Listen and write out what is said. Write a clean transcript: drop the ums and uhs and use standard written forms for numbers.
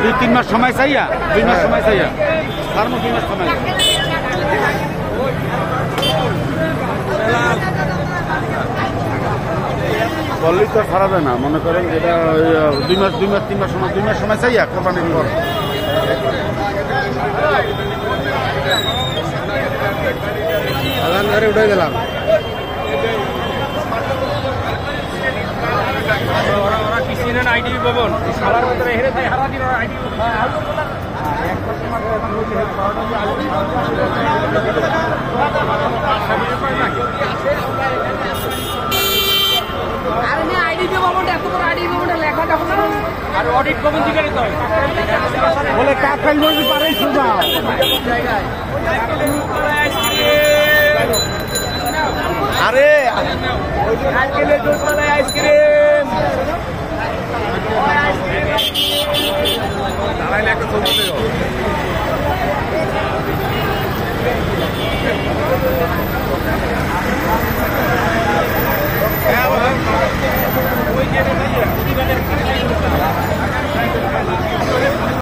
2-3 মাস সময় চাইয়া 2 মাস সময় চাইয়া ফার্মো 2 মাস সময় বললেই তো ছাড়া যায় না মনে করেন এটা 2 মাস 3 মাস সময় 2 মাস সময় চাইয়া কোরবানির পর আলান ধরে উঠে গেলাম ওরা কিসিনেন আইডি ভবন সালার ভিতরে হেরে তাই হারা দিন আইডি আর অডিট ভবন থেকে বলে কাকাই বলতে পারে সুজা আরে আইসক্রিম দোকানে আইসক্রিম দাঁড়াইলে একটা ছবি দেবো ওই যে